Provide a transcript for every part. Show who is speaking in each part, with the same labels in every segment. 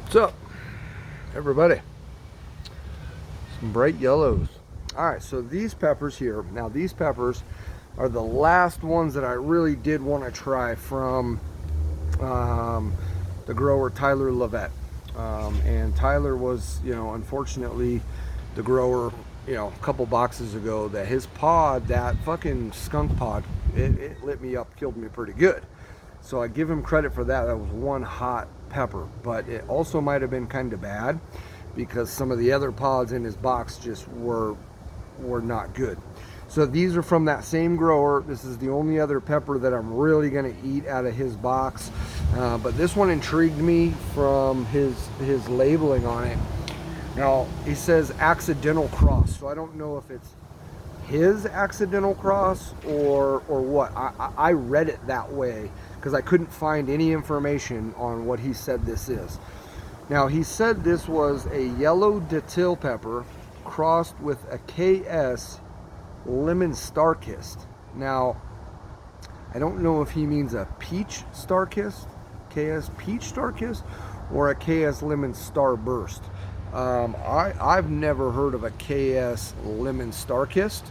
Speaker 1: What's up, everybody? Some bright yellows. All right, so these peppers here. Now, these peppers are the last ones that I really did want to try from the grower Tyler Levette. And Tyler was, unfortunately, the grower, a couple boxes ago, that his pod, that fucking skunk pod, it lit me up, killed me pretty good. So I give him credit for that. That was one hot pepper, but it also might have been kind of bad because some of the other pods in his box just were not good. So these are from that same grower. This is the only other pepper that I'm really going to eat out of his box. But this one intrigued me from his labeling on it. Now, he says accidental cross. So I don't know if it's his accidental cross or what. I read it that way because I couldn't find any information on what he said this is. Now, he said this was a yellow Datil pepper crossed with a KS lemon Starrkist. Now, I don't know if he means a peach Starrkist, KS peach Starrkist, or a KS lemon Starrburst. I've never heard of a KS lemon Starrkist.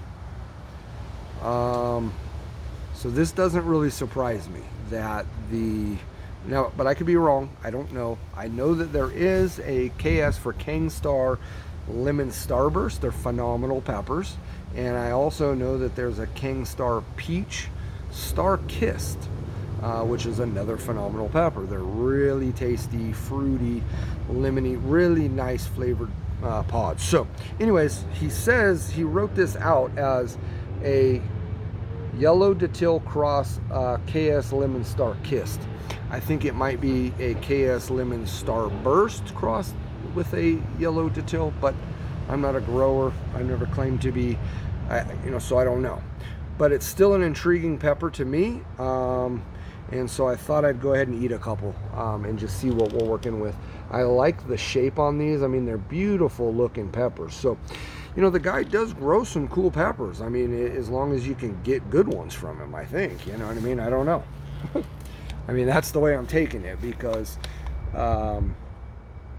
Speaker 1: So this doesn't really surprise me that but I could be wrong. I don't know. I know that there is a KS for King Star Lemon Starburst. They're phenomenal peppers. And I also know that there's a King Star Peach Starrkist, which is another phenomenal pepper. They're really tasty, fruity, lemony, really nice flavored pods. So anyways, he says he wrote this out as a yellow Datil cross KS lemon Starrkist. I think it might be a KS lemon Starrburst crossed with a yellow Datil, but I'm not a grower. I've never claimed to be, so I don't know. But it's still an intriguing pepper to me, and so I thought I'd go ahead and eat a couple and just see what we're working with. I like the shape on these. I mean, they're beautiful looking peppers. So, the guy does grow some cool peppers. I mean, as long as you can get good ones from him, I think. You know what I mean? I don't know. I mean, that's the way I'm taking it because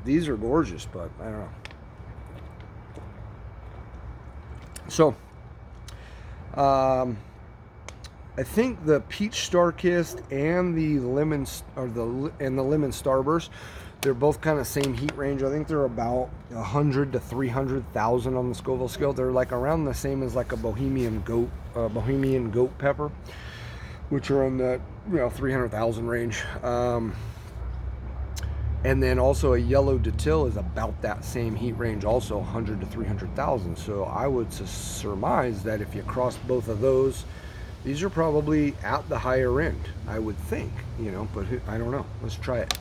Speaker 1: these are gorgeous, but I don't know. So, I think the peach Starrkist and the lemon Starrburst, they're both kind of same heat range. I think they're about 100 to 300,000 on the Scoville scale. They're like around the same as like a Bohemian goat pepper, which are in the 300,000 range. And then also a yellow Datil is about that same heat range, also 100 to 300,000. So I would surmise that if you cross both of those, these are probably at the higher end, I would think, but I don't know. Let's try it.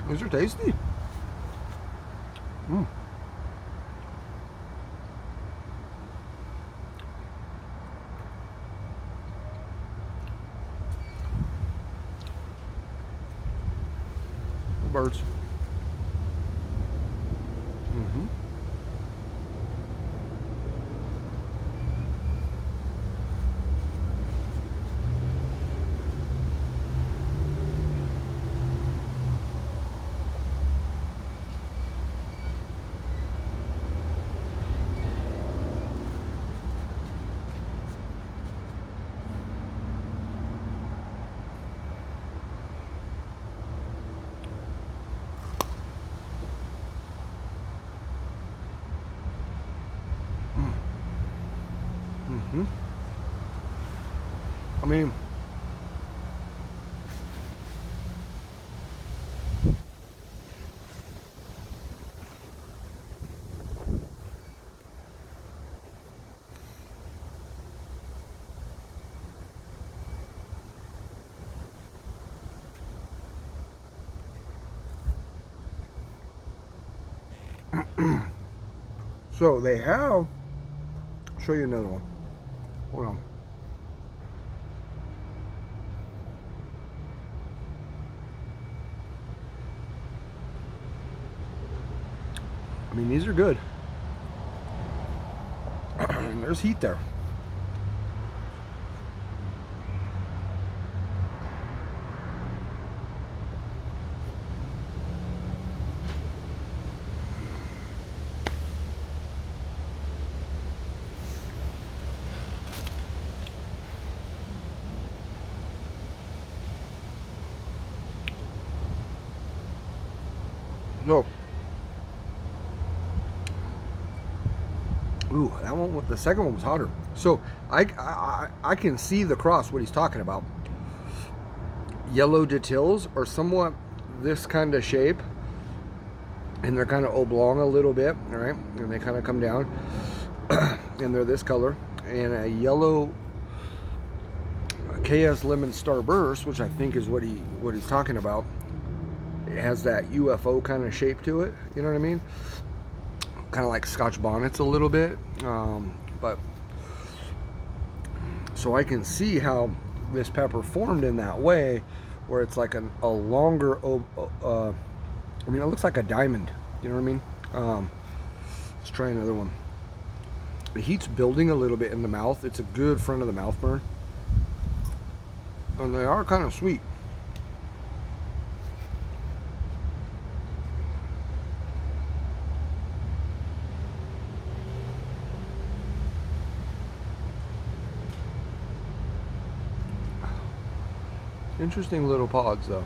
Speaker 1: These are tasty. Birds. I mean, So they have, I'll show you another one. Hold on. I mean, these are good. And there's heat there. No. Ooh, that one, the second one was hotter. So I can see the cross, what he's talking about. Yellow Datils are somewhat this kind of shape, and they're kind of oblong a little bit, all right? And they kind of come down, and they're this color. And a yellow KS Lemon Starrburst, which I think is what he's talking about. It has that UFO kind of shape to it, you know what I mean? Kind of like Scotch bonnets a little bit, but so I can see how this pepper formed in that way, where it's like a longer, I mean, it looks like a diamond, you know what I mean? Let's try another one. The heat's building a little bit in the mouth. It's a good front of the mouth burn, and they are kind of sweet. Interesting little pods, though.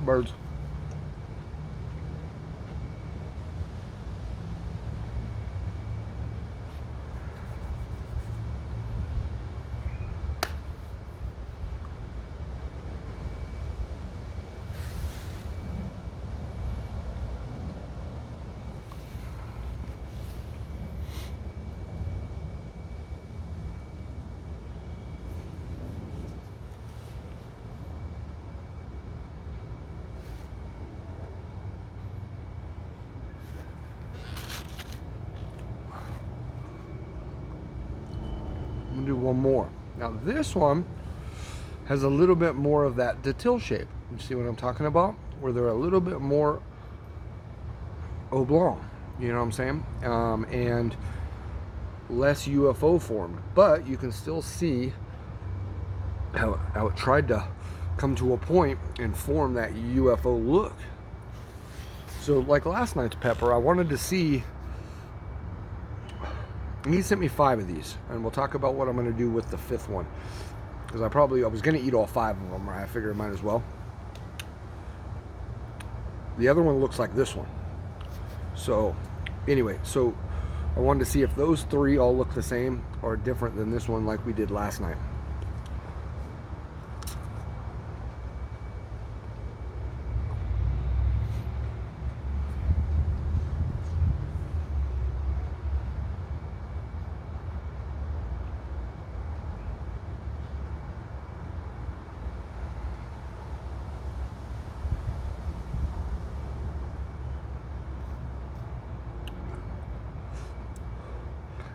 Speaker 1: Birds. I'm gonna do one more. Now this one has a little bit more of that Datil shape. You see what I'm talking about? Where they're a little bit more oblong, you know what I'm saying? And less UFO formed, but you can still see how it tried to come to a point and form that UFO look. So like last night's pepper, I wanted to see, and he sent me 5 of these, and we'll talk about what I'm going to do with the 5th one, because I was going to eat all 5 of them, right? I figured I might as well. The other one looks like this one. So anyway, so I wanted to see if those 3 all look the same or different than this one like we did last night.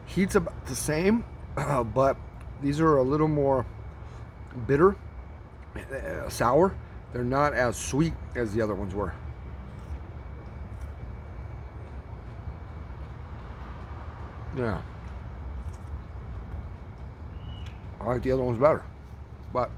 Speaker 1: Heat's about the same, but these are a little more bitter, sour. They're not as sweet as the other ones were. Yeah. I like the other ones better, but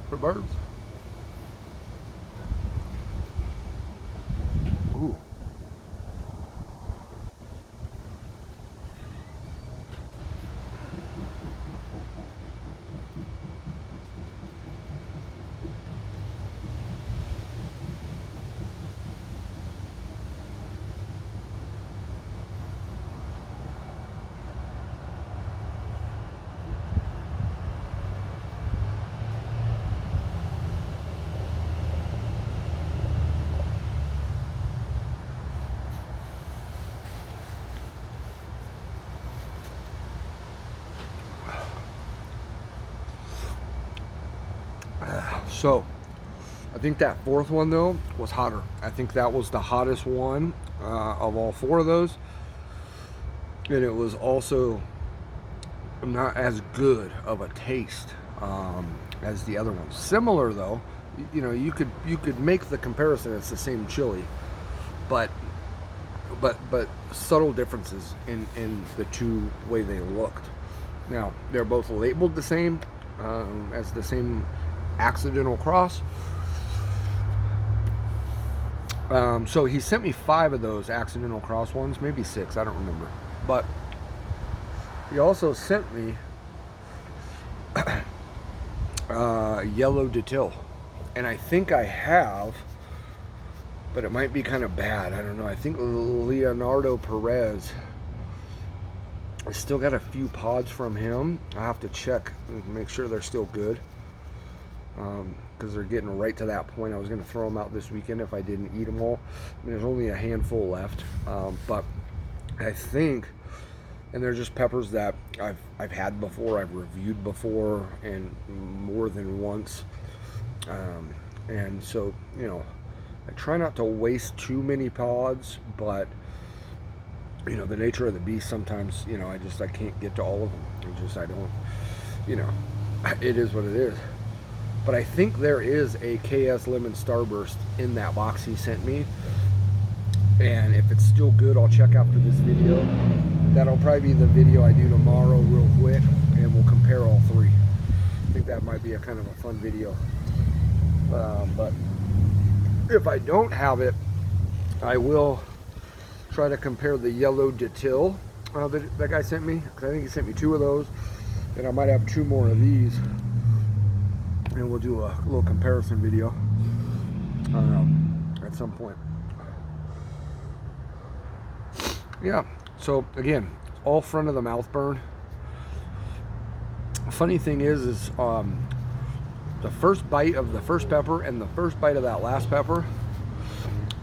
Speaker 1: for birds. Ooh. So I think that fourth one though was hotter. I think that was the hottest one of all four of those, and it was also not as good of a taste as the other ones. Similar though, you know, you could make the comparison. It's the same chili, but subtle differences in the two way they looked. Now they're both labeled the same as the same accidental cross. So he sent me 5 of those accidental cross ones, maybe 6, I don't remember. But he also sent me yellow Datil, and I think I have, but it might be kind of bad. I don't know. I think Leonardo Perez. I still got a few pods from him. I have to check and make sure they're still good, because they're getting right to that point. I was going to throw them out this weekend if I didn't eat them all. I mean, there's only a handful left, but I think, and they're just peppers that I've had before, I've reviewed before, and more than once. And so, you know, I try not to waste too many pods, but you know, the nature of the beast, sometimes, you know, I can't get to all of them. I don't, you know, it is what it is. But I think there is a KS Lemon Starrburst in that box he sent me. And if it's still good, I'll check after this video. That'll probably be the video I do tomorrow real quick, and we'll compare all 3. I think that might be a kind of a fun video. But if I don't have it, I will try to compare the yellow Datil that guy sent me, because I think he sent me 2 of those, and I might have 2 more of these, and we'll do a little comparison video at some point. Yeah, so again, all front of the mouth burn. Funny thing is the first bite of the first pepper and the first bite of that last pepper,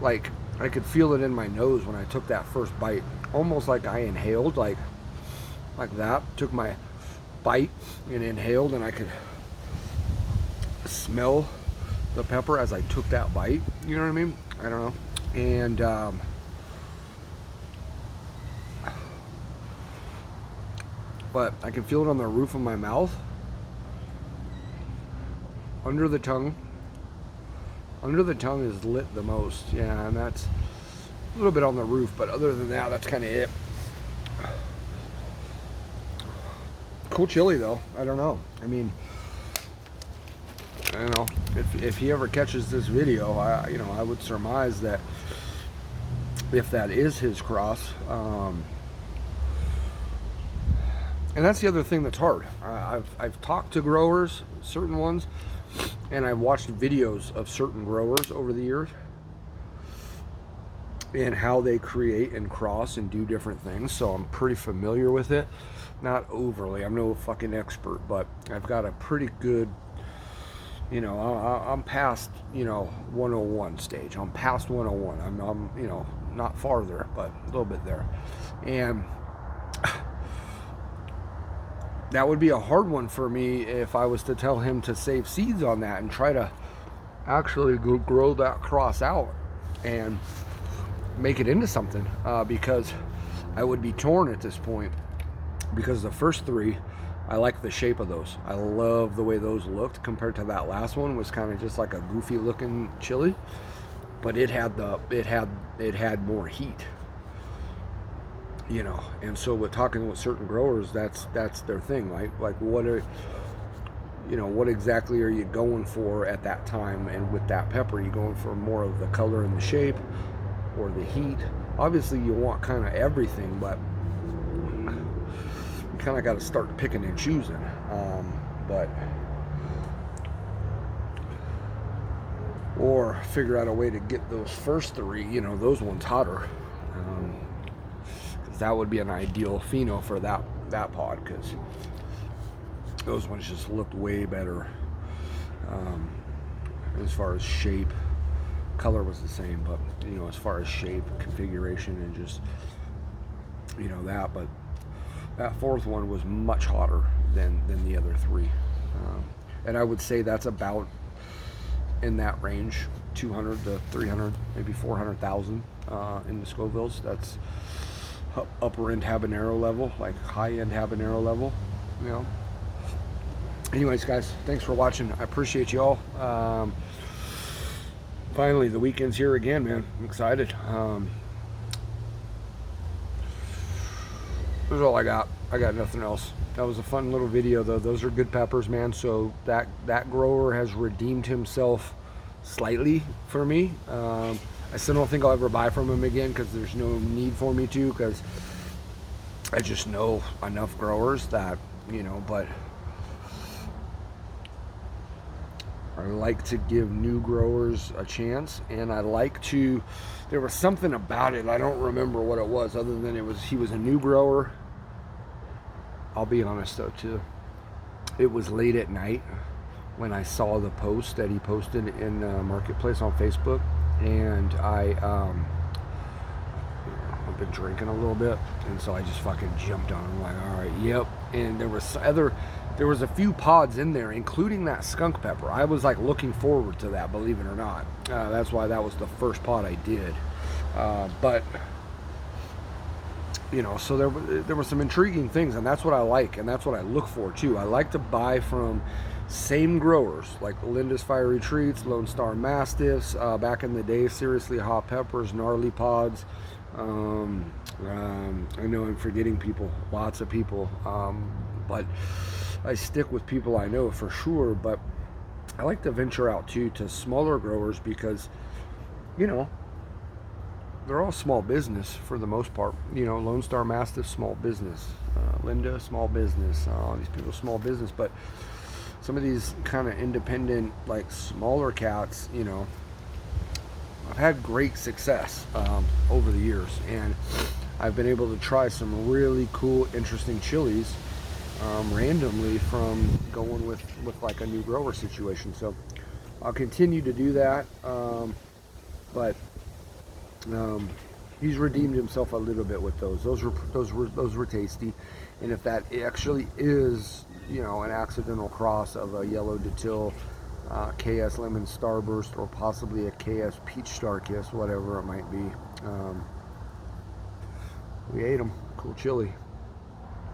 Speaker 1: like, I could feel it in my nose when I took that first bite, almost like I inhaled, like that. Took my bite and inhaled, and I could smell the pepper as I took that bite. You know what I mean? I don't know. And but I can feel it on the roof of my mouth, under the tongue. Under the tongue is lit the most, yeah, and that's a little bit on the roof, but other than that, that's kind of it. Cool chili though. I don't know. I mean, I don't know if he ever catches this video. I would surmise that if that is his cross, and that's the other thing that's hard. I've talked to growers, certain ones, and I've watched videos of certain growers over the years and how they create and cross and do different things, so I'm pretty familiar with it. Not overly, I'm no fucking expert, but I've got a pretty good, you know, I'm past, you know, 101 stage. I'm past 101. I'm you know, not farther, but a little bit there. And that would be a hard one for me if I was to tell him to save seeds on that and try to actually grow that cross out and make it into something, because I would be torn at this point, because the first 3, I like the shape of those. I love the way those looked compared to that last one, was kind of just like a goofy looking chili, but it had more heat. You know, and so with talking with certain growers, that's their thing. Like what exactly are you going for at that time? And with that pepper, are you going for more of the color and the shape, or the heat? Obviously, you want kind of everything, but you kind of got to start picking and choosing. Or figure out a way to get those first 3, you know, those ones hotter. That would be an ideal pheno for that pod, because those ones just looked way better as far as shape. Color was the same, but you know, as far as shape, configuration, and just, you know, that. But that 4th one was much hotter than the other 3, and I would say that's about in that range, 200 to 300, maybe 400,000 in the Scovilles. That's upper end habanero level, like high end habanero level, you know. Anyways, guys, thanks for watching. I appreciate y'all. Finally, the weekend's here again, man. I'm excited. That's all I got. I got nothing else. That was a fun little video, though. Those are good peppers, man. So that grower has redeemed himself slightly for me. I still don't think I'll ever buy from him again because there's no need for me to, because I just know enough growers that, you know, but I like to give new growers a chance, and I like to, there was something about it, I don't remember what it was, other than he was a new grower. I'll be honest though too, it was late at night when I saw the post that he posted in Marketplace on Facebook, and I've been drinking a little bit, and so I just fucking jumped on him, like, all right, yep. And there was a few pods in there, including that skunk pepper. I was like looking forward to that, believe it or not. That's why that was the first pod I did. But you know, so there were some intriguing things, and that's what I like, and that's what I look for too. I like to buy from same growers, like Linda's Fiery Treats, Lone Star Mastiffs, back in the day, Seriously Hot Peppers, Gnarly Pods. I know I'm forgetting people, lots of people, but I stick with people I know for sure. But I like to venture out too to smaller growers because, you know, they're all small business for the most part. You know, Lone Star Mastiff, small business. Linda, small business. All these people, small business. But some of these kind of independent, like smaller cats, you know, I've had great success over the years, and I've been able to try some really cool, interesting chilies randomly from going with like a new grower situation. So I'll continue to do that, but he's redeemed himself a little bit with those. Those were tasty, and if that actually is, you know, an accidental cross of a yellow Datil, KS Lemon Starrburst, or possibly a KS Peach Starrkist, whatever it might be, we ate them. Cool chili.